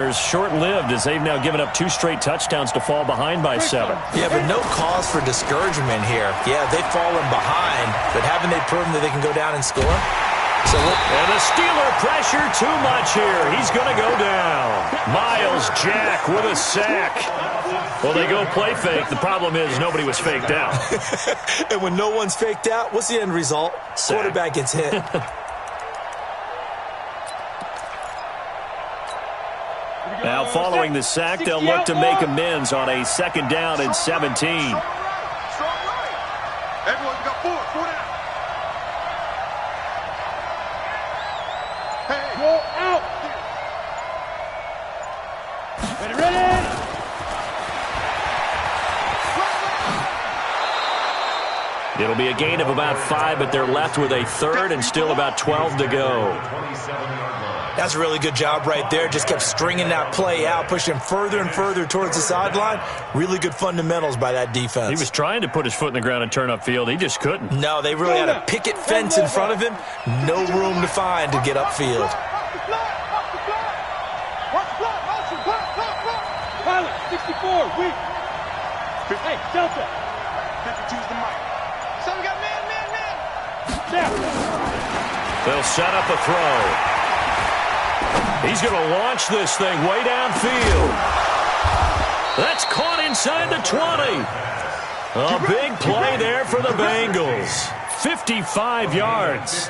Short-lived as they've now given up 2 straight touchdowns to fall behind by 7. Yeah, but no cause for discouragement here. Yeah, they've fallen behind, but haven't they proven that they can go down and score? And the Steeler pressure too much here. He's going to go down. Miles Jack with a sack. Well, they go play fake. The problem is nobody was faked out. And when no one's faked out, what's the end result? Sack. Quarterback gets hit. Now, following the sack, they'll look to make amends on a 2nd down and 17. Everyone got 4 down. Hey, go out. Ready. It'll be a gain of about 5, but they're left with a 3rd and still about 12 to go. That's a really good job right there. Just kept stringing that play out, pushing further and further towards the sideline. Really good fundamentals by that defense. He was trying to put his foot in the ground and turn upfield. He just couldn't. No, they really had a picket fence in front of him. No room to find to get upfield. Pilot, 64, weak. Hey, Delta. 52's the mic. So we got man. They'll set up a throw. He's going to launch this thing way downfield. That's caught inside the 20. A big play there for the Bengals. 55 yards.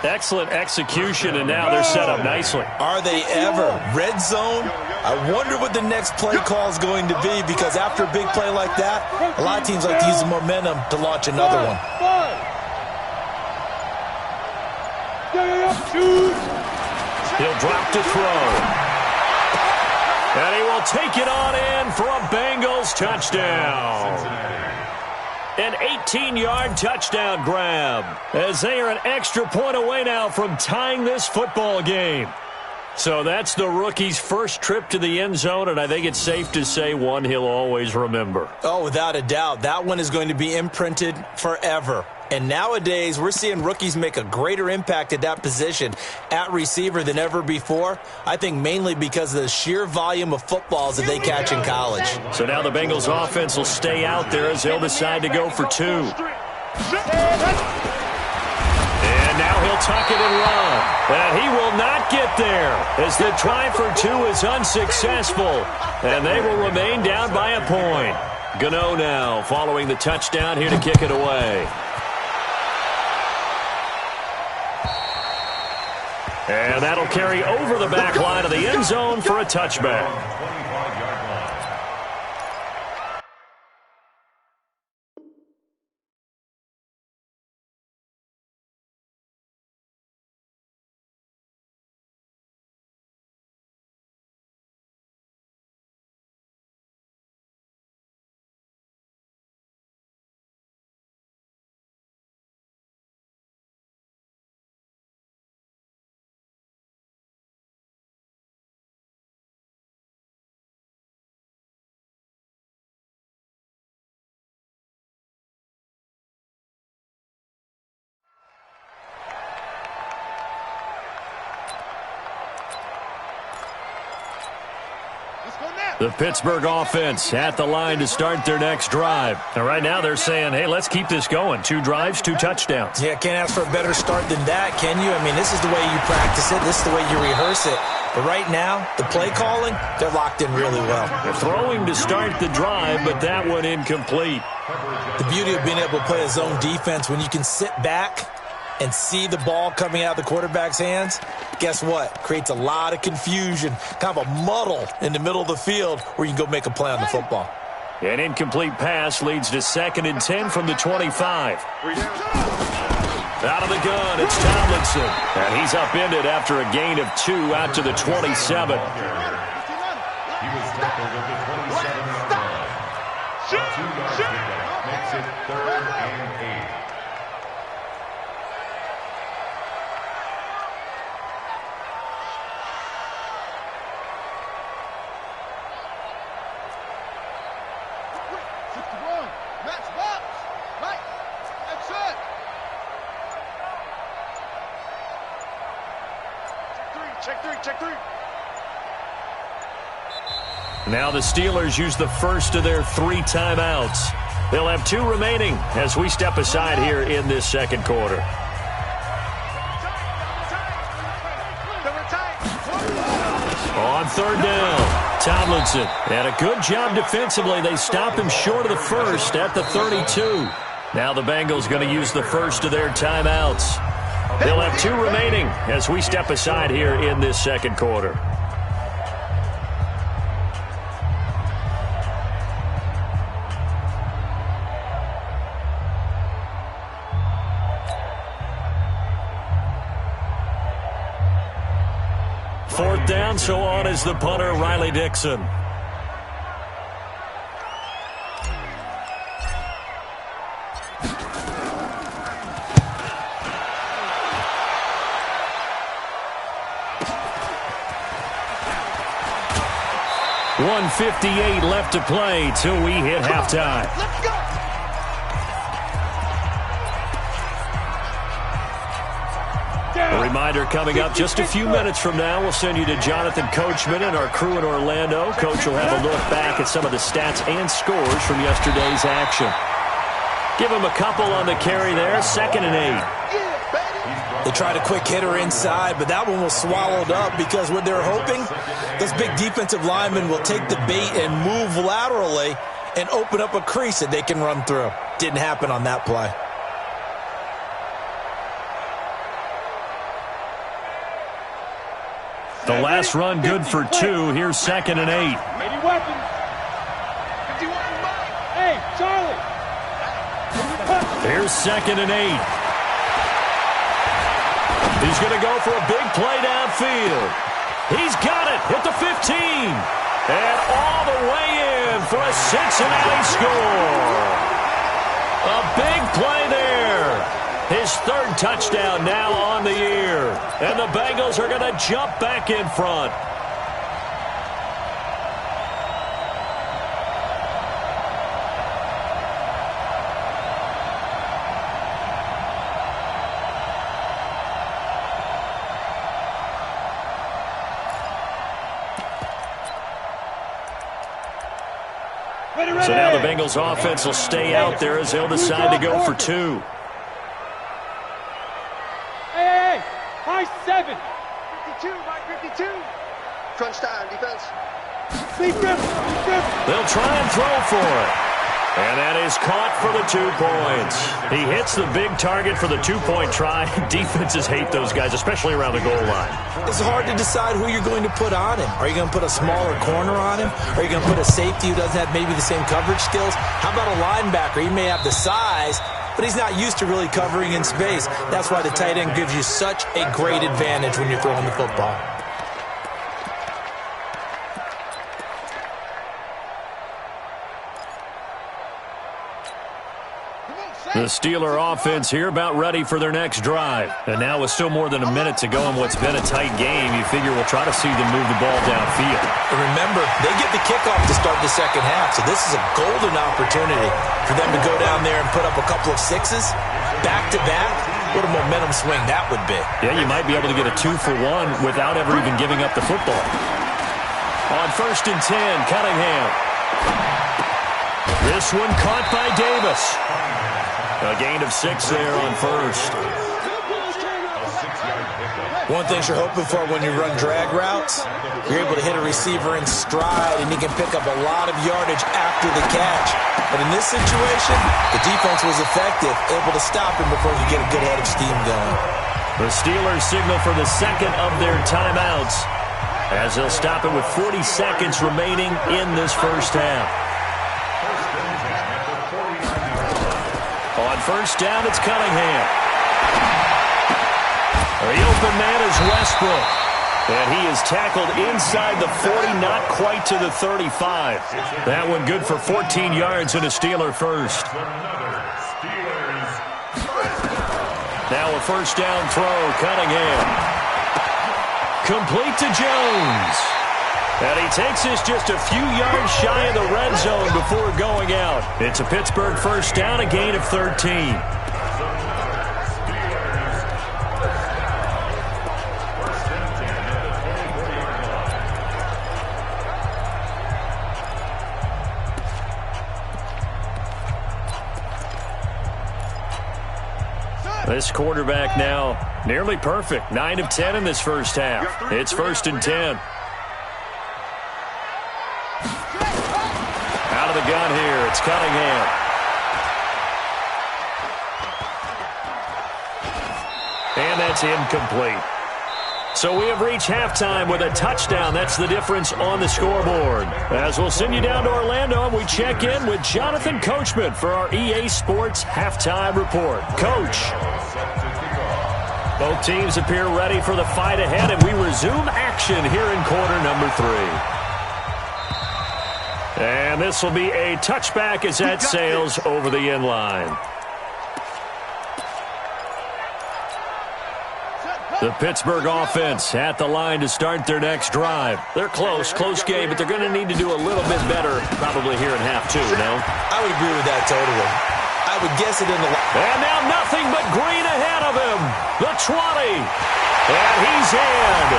Excellent execution, and now they're set up nicely. Are they ever? Red zone? I wonder what the next play call is going to be, because after a big play like that, a lot of teams like to use the momentum to launch another one. He'll drop to throw. And he will take it on in for a Bengals touchdown. An 18-yard touchdown grab, as they are an extra point away now from tying this football game. So that's the rookie's first trip to the end zone, and I think it's safe to say one he'll always remember. Oh, without a doubt. That one is going to be imprinted forever. And nowadays, we're seeing rookies make a greater impact at that position at receiver than ever before. I think mainly because of the sheer volume of footballs that they catch in college. So now the Bengals offense will stay out there as they'll decide to go for 2. And now he'll tuck it and run. And he will not get there as the try for 2 is unsuccessful. And they will remain down by a point. Gano now following the touchdown here to kick it away. And that'll carry over the back line of the end zone for a touchback. The Pittsburgh offense at the line to start their next drive. And right now they're saying, hey, let's keep this going. 2 drives, 2 touchdowns. Yeah, can't ask for a better start than that, can you? I mean, this is the way you practice it. This is the way you rehearse it. But right now, the play calling, they're locked in really well. They're throwing to start the drive, but that one incomplete. The beauty of being able to play a zone defense, when you can sit back and see the ball coming out of the quarterback's hands, guess what? Creates a lot of confusion, kind of a muddle in the middle of the field where you can go make a play on the football. An incomplete pass leads to 2nd and 10 from the 25. Out of the gun, it's Tomlinson. And he's upended after a gain of 2 out to the 27. He was tackled at the 27-yard line. 2 yards pickup makes it 3rd and 8. Check three. Now the Steelers use the first of their 3 timeouts. They'll have 2 remaining as we step aside here in this second quarter. On third down, Tomlinson. And a good job defensively. They stop him short of the first at the 32. Now the Bengals going to use the first of their timeouts. They'll have 2 remaining as we step aside here in this second quarter. Fourth down, so on is the punter, Riley Dixon. .158 left to play till we hit halftime. Let's go. A reminder coming up just a few minutes from now. We'll send you to Jonathan Coachman and our crew in Orlando. Coach will have a look back at some of the stats and scores from yesterday's action. Give him a couple on the carry there. 2nd and 8. They tried a quick hitter inside, but that one was swallowed up because what they're hoping, those big defensive linemen will take the bait and move laterally and open up a crease that they can run through. Didn't happen on that play. The last run good for 2. Here's 2nd and 8. Ready weapons. 51 Hey, Charlie. Here's 2nd and 8. He's going to go for a big play downfield. He's got it at the 15. And all the way in for a Cincinnati score. A big play there. His 3rd touchdown now on the year. And the Bengals are going to jump back in front. So now the Bengals offense will stay out there as they'll decide to go for 2. Hey, high 7. 52, Mike, 52. Crunch time, defense. They'll try and throw for it. And that is caught for the 2 points. He hits the big target for the 2-point try. Defenses hate those guys, especially around the goal line. It's hard to decide who you're going to put on him. Are you going to put a smaller corner on him? Are you going to put a safety who doesn't have maybe the same coverage skills? How about a linebacker? He may have the size, but he's not used to really covering in space. That's why the tight end gives you such a great advantage when you're throwing the football. The Steeler offense here about ready for their next drive. And now with still more than a minute to go in what's been a tight game, you figure we'll try to see them move the ball downfield. And remember, they get the kickoff to start the second half, so this is a golden opportunity for them to go down there and put up a couple of 6s back-to-back. What a momentum swing that would be. Yeah, you might be able to get a 2-for-1 without ever even giving up the football. On 1st and 10, Cunningham. This one caught by Davis. A gain of 6 there on 1st. One thing you're hoping for when you run drag routes, you're able to hit a receiver in stride, and he can pick up a lot of yardage after the catch. But in this situation, the defense was effective, able to stop him before he get a good head of steam going. The Steelers signal for the 2nd of their timeouts as they'll stop it with 40 seconds remaining in this first half. On 1st down, it's Cunningham. The open man is Westbrook. And he is tackled inside the 40, not quite to the 35. That one good for 14 yards and a Steeler first. Now a 1st down throw, Cunningham. Complete to Jones. And he takes this just a few yards shy of the red zone before going out. It's a Pittsburgh 1st down, a gain of 13. This quarterback now nearly perfect. 9 of 10 in this first half. It's 1st and 10. Out of the gun here. It's Cunningham. And that's incomplete. So we have reached halftime with a touchdown. That's the difference on the scoreboard. As we'll send you down to Orlando, and we check in with Jonathan Coachman for our EA Sports Halftime Report. Coach. Both teams appear ready for the fight ahead, and we resume action here in quarter number 3. And this will be a touchback as that sails over the end line. The Pittsburgh offense at the line to start their next drive. They're close game, but they're going to need to do a little bit better probably here in half 2, no? I would agree with that totally. I would guess it in the... And now nothing but green ahead of him. The 20. And he's in.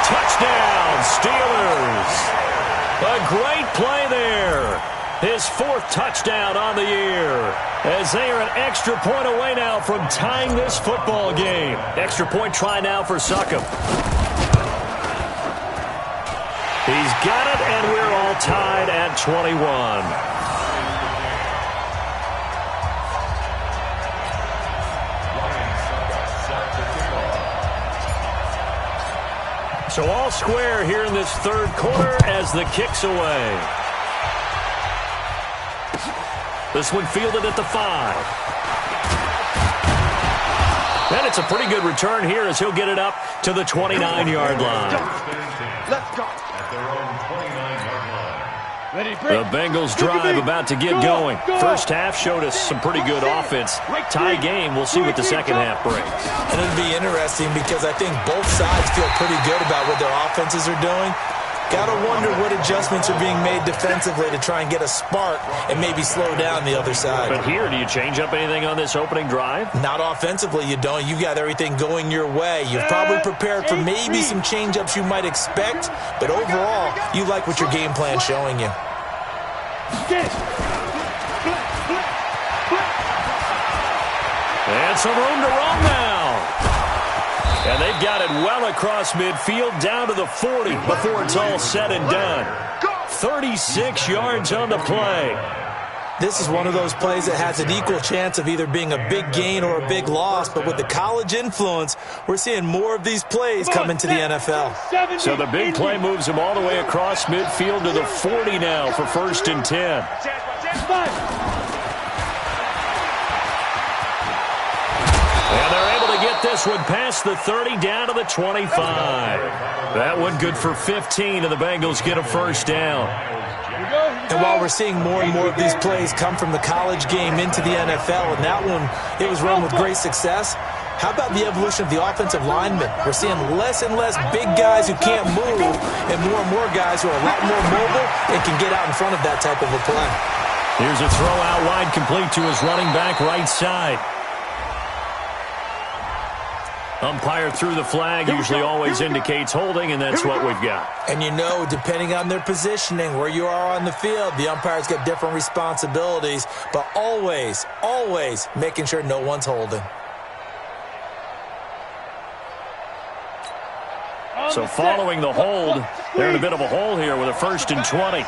Touchdown, Steelers. A great play there. His 4th touchdown on the year. As they are an extra point away now from tying this football game. Extra point try now for Succop. He's got it, and we're all tied at 21. So all square here in this 3rd quarter as the kick's away. This one fielded at the 5. And it's a pretty good return here as he'll get it up to the 29-yard line. Let's go. At their own 29-yard line. The Bengals drive about to get going. First half showed us some pretty good offense. Tie game, we'll see what the second half brings. And it'll be interesting because I think both sides feel pretty good about what their offenses are doing. Got to wonder what adjustments are being made defensively to try and get a spark and maybe slow down the other side. But here, do you change up anything on this opening drive? Not offensively, you don't. You got everything going your way. You're probably prepared for maybe some change-ups you might expect, but overall, you like what your game plan's showing you. And some room to roam now. And they've got it well across midfield down to the 40 before it's all said and done. 36 yards on the play. This is one of those plays that has an equal chance of either being a big gain or a big loss, but with the college influence, we're seeing more of these plays come into the NFL. So the big play moves him all the way across midfield to the 40 now for 1st and 10. And they're able to get this one past the 30 down to the 25. That one good for 15, and the Bengals get a first down. And while we're seeing more and more of these plays come from the college game into the NFL, and that one, it was run with great success, how about the evolution of the offensive linemen? We're seeing less and less big guys who can't move and more guys who are a lot more mobile and can get out in front of that type of a play. Here's a throw out wide complete to his running back right side. Umpire threw the flag, usually always indicates holding, and that's what we've got. And you know, depending on their positioning, where you are on the field, the umpires get different responsibilities, but always making sure no one's holding. So following the hold, they're in a bit of a hole here with a 1st and 20.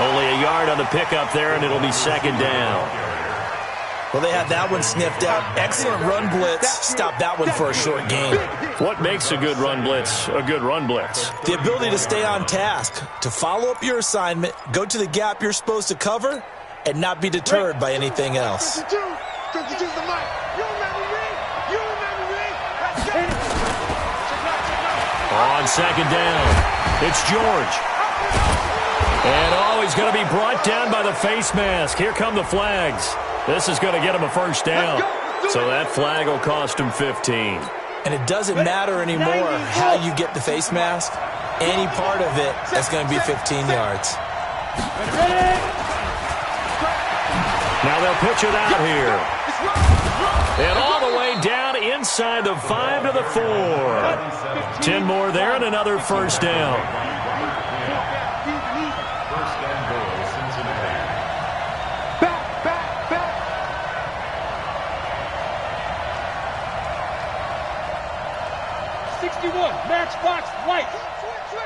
Only a yard on the pickup there, and it'll be 2nd down. Well, they had that one sniffed out. Excellent run blitz. Stop that one for a short gain. What makes a good run blitz a good run blitz? The ability to stay on task, to follow up your assignment, go to the gap you're supposed to cover, and not be deterred by anything else. On 2nd down, it's George. And he's going to be brought down by the face mask. Here come the flags. This is going to get him a first down. So that flag will cost him 15. And it doesn't matter anymore how you get the face mask. Any part of it is going to be 15 yards. Now they'll pitch it out here. And all the way down inside the 5 to the 4. 10 more there and another first down. 61, Matchbox White.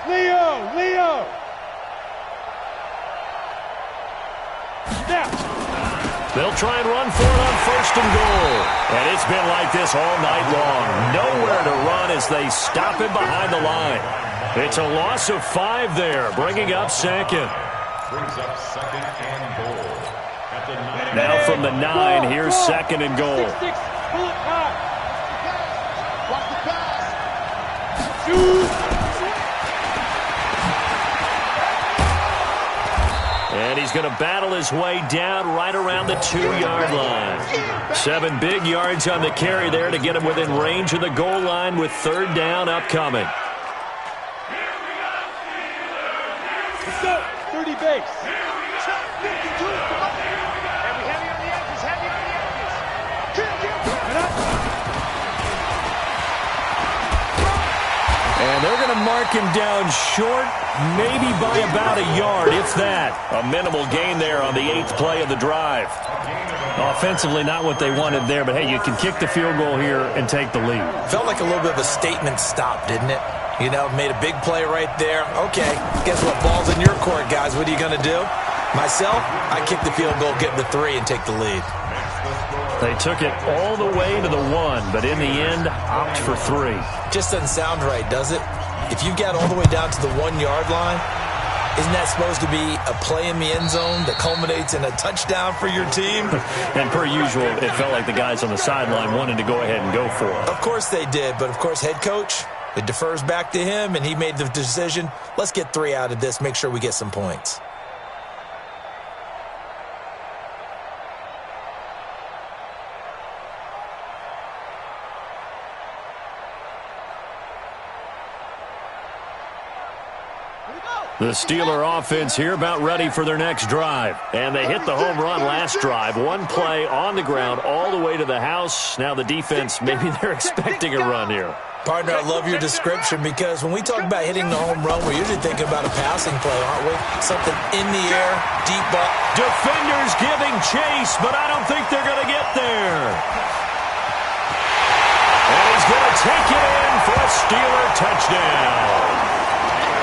Leo. Snap. They'll try and run for it on 1st and goal. And it's been like this all night long. Nowhere to run as they stop him behind the line. It's a loss of 5 there, bringing up 2nd. Brings up 2nd and goal. At the 9. Now from the 9, here's 2nd and goal. 6-6, pull it high. Watch the pass. Shoot. And he's going to battle his way down right around the 2-yard line. 7 big yards on the carry there to get him within range of the goal line with 3rd down upcoming. Let's go. 30 base. And they're going to mark him down short, maybe by about a yard, if that. A minimal gain there on the 8th play of the drive. Offensively, not what they wanted there, but hey, you can kick the field goal here and take the lead. Felt like a little bit of a statement stop, didn't it? You know, made a big play right there. Okay, guess what? Ball's in your court, guys. What are you going to do? Myself, I kick the field goal, get the 3, and take the lead. They took it all the way to the 1, but in the end, opt for 3. Just doesn't sound right, does it? If you got all the way down to the 1-yard line, isn't that supposed to be a play in the end zone that culminates in a touchdown for your team? And per usual, it felt like the guys on the sideline wanted to go ahead and go for it. Of course they did, but of course head coach, it defers back to him, and he made the decision, let's get 3 out of this, make sure we get some points. The Steeler offense here about ready for their next drive. And they hit the home run last drive. 1 play on the ground all the way to the house. Now the defense, maybe they're expecting a run here. Partner, I love your description because when we talk about hitting the home run, we're usually thinking about a passing play, aren't we? Something in the air, deep ball. Defenders giving chase, but I don't think they're going to get there. And he's going to take it in for a Steeler touchdown.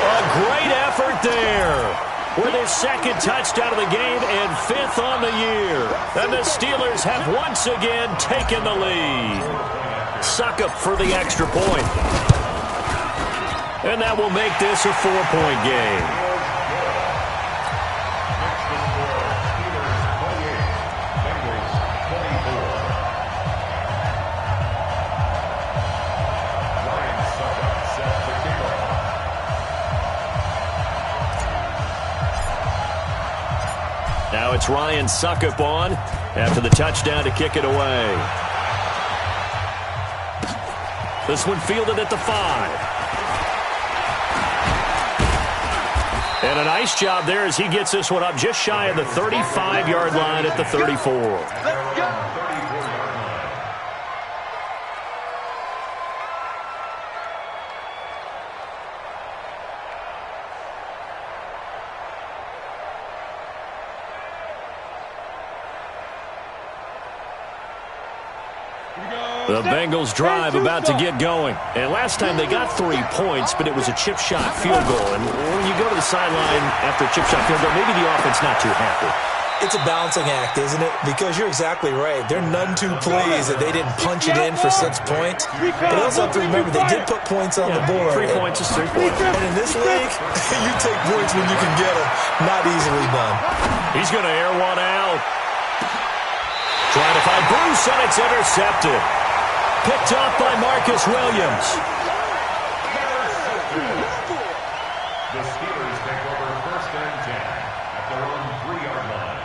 A great effort there with his 2nd touchdown of the game and 5th on the year. And the Steelers have once again taken the lead. Suckup for the extra point. And that will make this a 4-point game. Now it's Ryan Suckup on after the touchdown to kick it away. This one fielded at the 5. And a nice job there as he gets this one up just shy of the 35-yard line at the 34. Let's go. The Bengals drive about to get going. And last time they got 3 points, but it was a chip shot field goal. And when you go to the sideline after a chip shot field goal, maybe the offense not too happy. It's a balancing act, isn't it? Because you're exactly right. They're none too pleased that they didn't punch it in for 6 points. But also have to remember they did put points on the board. 3 points is 3 points. And in this league, you take points when you can get them. Not easily done. He's going to air one out. Trying to find Bruce, and it's intercepted. Picked off by Marcus Williams. The Steelers take over 1st and 10 at their own 3-yard line.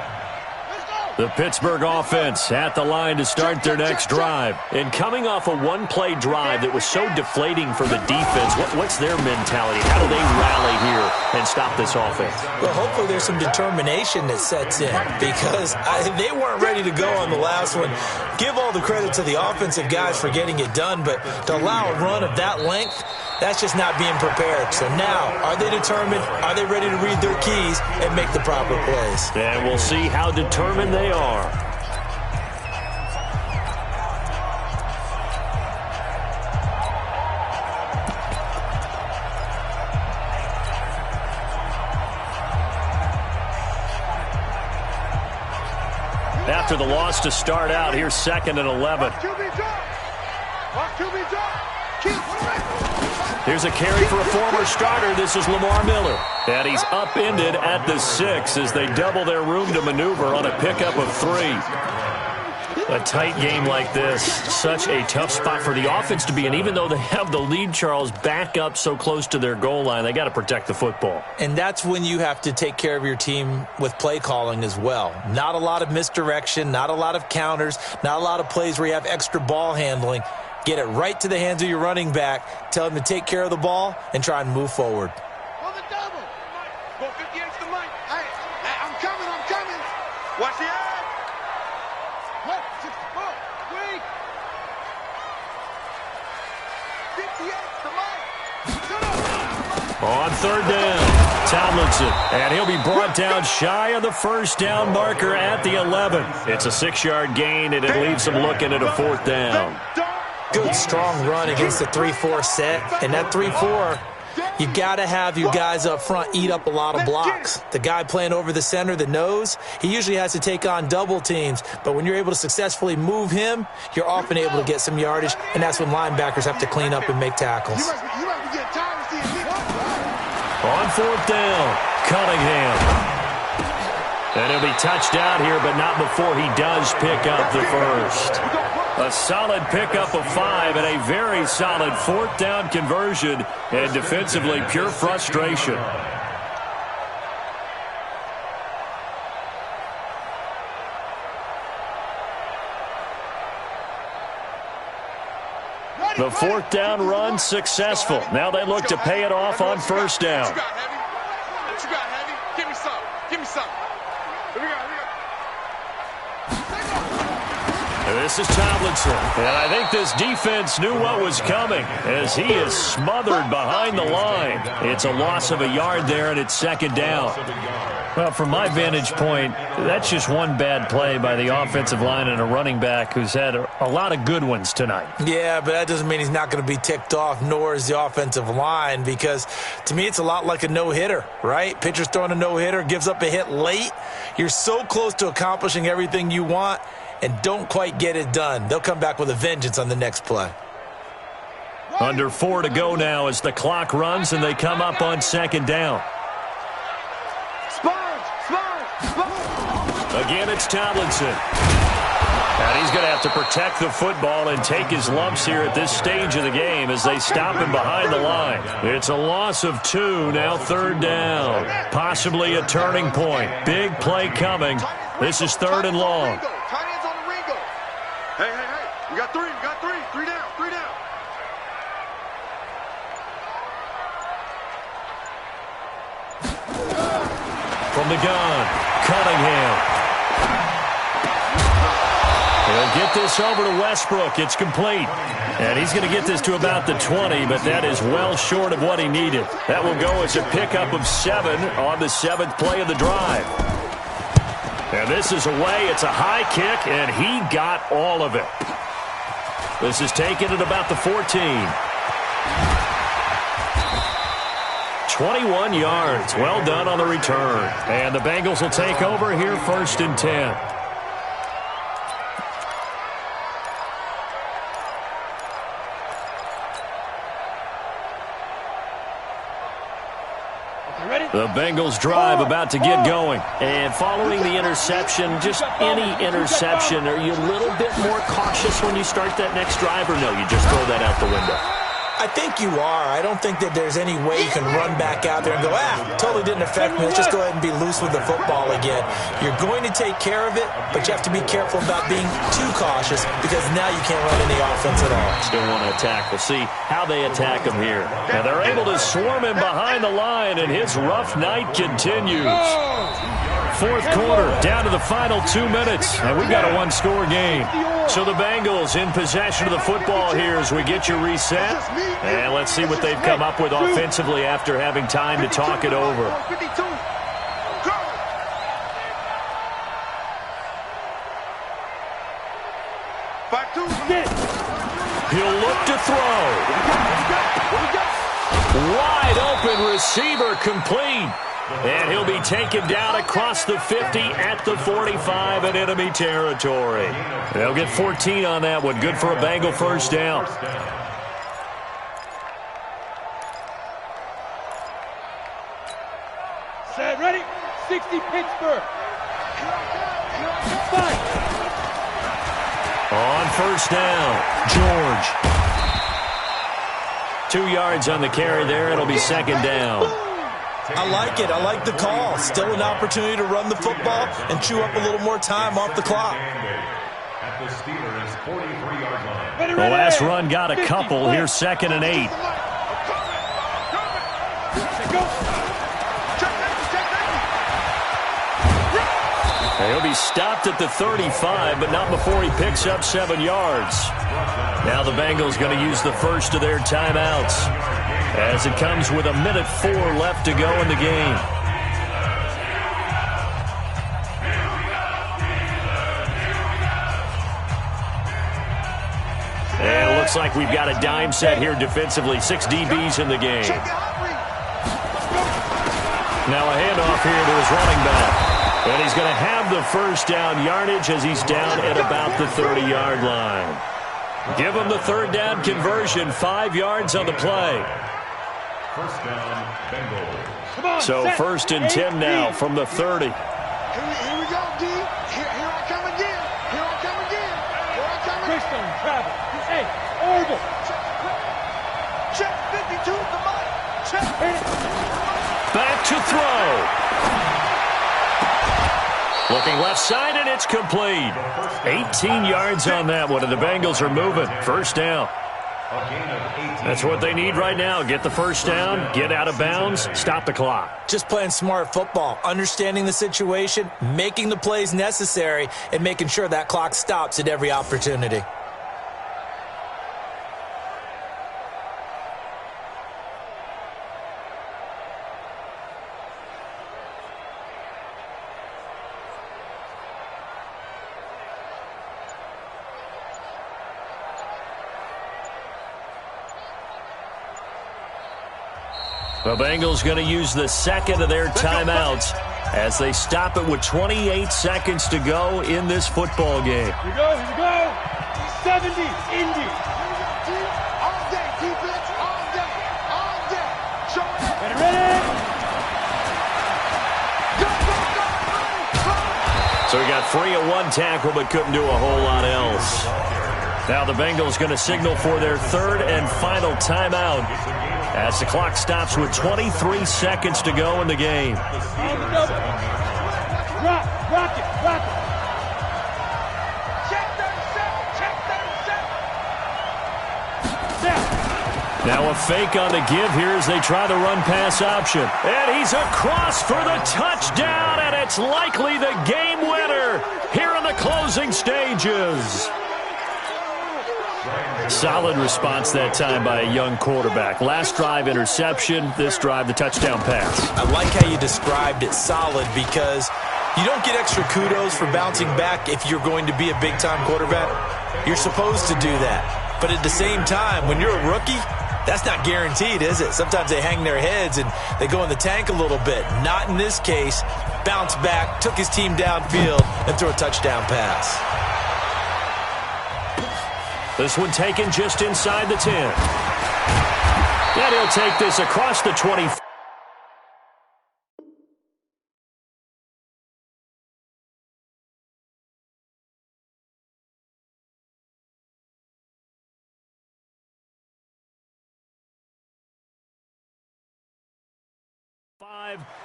The Pittsburgh offense at the line to start their next drive. And coming off a 1-play drive that was so deflating for the defense, what's their mentality? How do they rally here and stop this offense? Well, hopefully there's some determination that sets in because they weren't ready to go on the last one. Give all the credit to the offensive guys for getting it done, but to allow a run of that length, that's just not being prepared. So now, are they determined? Are they ready to read their keys and make the proper plays? And we'll see how determined they are. after the loss to start out. Here's 2nd and 11. Here's a carry for a former starter. This is Lamar Miller. And he's upended at the 6 as they double their room to maneuver on a pickup of 3. A tight game like this, such a tough spot for the offense to be in. Even though they have the lead, Charles, back up so close to their goal line, they got to protect the football. And that's when you have to take care of your team with play calling as well. Not a lot of misdirection, not a lot of counters, not a lot of plays where you have extra ball handling. Get it right to the hands of your running back, tell him to take care of the ball, and try and move forward. On the double. Go 58 to the mic. Hey, I'm coming. Watch the eye. What? 64. Wait. 58 to the mic. On 3rd down, Tomlinson. And he'll be brought down shy of the 1st down marker at the 11. It's a 6-yard gain, and it leaves them looking at a 4th down. Good, strong run against the 3-4 set. And that 3-4, you got to have your guys up front eat up a lot of blocks. The guy playing over the center, the nose, he usually has to take on double teams. But when you're able to successfully move him, you're often able to get some yardage, and that's when linebackers have to clean up and make tackles. On 4th down, Cunningham. And he'll be touched out here, but not before he does pick up the 1st. A solid pickup of 5 and a very solid 4th down conversion, and defensively pure frustration. The 4th down run successful. Now they look to pay it off on 1st down. What you got, Heavy? Give me some. Here we go. This is Tomlinson, and I think this defense knew what was coming as he is smothered behind the line. It's a loss of a yard there, and it's 2nd down. Well, from my vantage point, that's just one bad play by the offensive line and a running back who's had a lot of good ones tonight. Yeah, but that doesn't mean he's not going to be ticked off, nor is the offensive line, because to me it's a lot like a no-hitter, right? Pitcher's throwing a no-hitter, gives up a hit late. You're so close to accomplishing everything you want and don't quite get it done. They'll come back with a vengeance on the next play. Under 4 to go now as the clock runs and they come up on 2nd down. Again, it's Tomlinson. And he's going to have to protect the football and take his lumps here at this stage of the game as they stop him behind the line. It's a loss of 2, now 3rd down. Possibly a turning point. Big play coming. This is 3rd and long. Hey. We got 3. 3 down. From the gun, Cunningham. He'll get this over to Westbrook. It's complete. And he's going to get this to about the 20, but that is well short of what he needed. That will go as a pickup of 7 on the 7th play of the drive. And this is away. It's a high kick, and he got all of it. This is taken at about the 14. 21 yards. Well done on the return. And the Bengals will take over here 1st and 10. The Bengals drive about to get going. And following the interception, just any interception, are you a little bit more cautious when you start that next drive, or no, you just throw that out the window? I think you are. I don't think that there's any way you can run back out there and go, totally didn't affect me. Let's just go ahead and be loose with the football again. You're going to take care of it, but you have to be careful about being too cautious because now you can't run any offense at all. Still want to attack. We'll see how they attack him here. And they're able to swarm him behind the line, and his rough night continues. 4th quarter, down to the final 2 minutes, and we've got a 1-score game. So the Bengals in possession of the football here as we get you reset. And let's see what they've come up with offensively after having time to talk it over. He'll look to throw. Wide open receiver complete. And he'll be taken down across the 50 at the 45 in enemy territory. They'll get 14 on that one. Good for a Bengal first down. Set, ready? 60 Pittsburgh. Fight. On first down, George. 2 yards on the carry there. It'll be second down. I like it. I like the call. Still an opportunity to run the football and chew up a little more time off the clock. The last run got a couple. Here's 2nd and 8. He'll be stopped at the 35, but not before he picks up 7 yards. Now the Bengals going to use the first of their timeouts as it comes with 1:04 left to go in the game. And it looks like we've got a dime set here defensively. 6 DBs in the game. Now a handoff here to his running back. And he's going to have the first down yardage as he's down at about the 30-yard line. Give him the 3rd down conversion, 5 yards on the play. First down, Bengals. So 1st and 10 now from the 30. Here we go, D. Here I come again. Here I come again. Here I come again. Christian, travel. Hey, Orville. Check 52 at the mic. Check. Back to throw. Looking left side, and it's complete. 18 yards on that one, and the Bengals are moving. First down. That's what they need right now. Get the first down, get out of bounds, stop the clock. Just playing smart football, understanding the situation, making the plays necessary, and making sure that clock stops at every opportunity. The Bengals going to use the 2nd of their timeouts as they stop it with 28 seconds to go in this football game. Here we go, here we go. 70, Indy. All day, defense, all day, all day. Show it. Ready? Go, go, go, go. So he got free of 1 tackle but couldn't do a whole lot else. Now the Bengals going to signal for their 3rd and final timeout as the clock stops with 23 seconds to go in the game. Rock it, rock it. Check 37, check 37. Now a fake on the give here as they try the run-pass option. And he's across for the touchdown, and it's likely the game winner here in the closing stages. Solid response that time by a young quarterback. Last drive, interception. This drive, the touchdown pass. I like how you described it, solid, because you don't get extra kudos for bouncing back if you're going to be a big-time quarterback. You're supposed to do that. But at the same time, when you're a rookie, that's not guaranteed, is it? Sometimes they hang their heads and they go in the tank a little bit. Not in this case. Bounced back, took his team downfield, and threw a touchdown pass. This one taken just inside the 10. And he'll take this across the 20.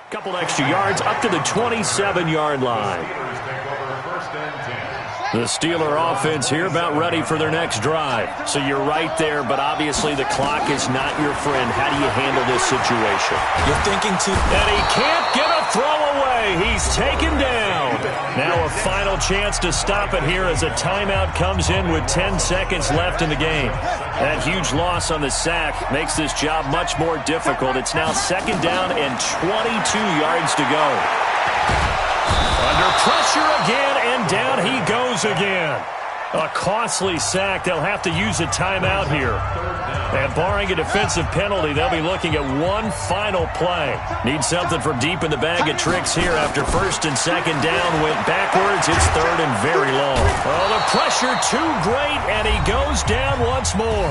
Couple extra yards up to the 27-yard line. The Steeler offense here about ready for their next drive. So you're right there, but obviously the clock is not your friend. How do you handle this situation? You're thinking too. And he can't get a throw away. He's taken down. Now a final chance to stop it here as a timeout comes in with 10 seconds left in the game. That huge loss on the sack makes this job much more difficult. It's now 2nd down and 22 yards to go. Under pressure again, and down he goes again. A costly sack. They'll have to use a timeout here. And barring a defensive penalty, they'll be looking at one final play. Need something from deep in the bag of tricks here after first and second down went backwards. It's third and very long. Oh, the pressure too great, and he goes down once more.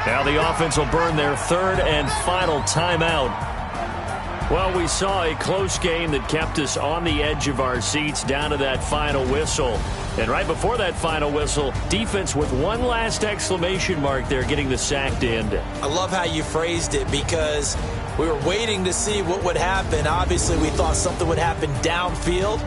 Now the offense will burn their third and final timeout. Well, we saw a close game that kept us on the edge of our seats down to that final whistle. And right before that final whistle, defense with one last exclamation mark there, getting the sack to end it. I love how you phrased it because we were waiting to see what would happen. Obviously, we thought something would happen downfield.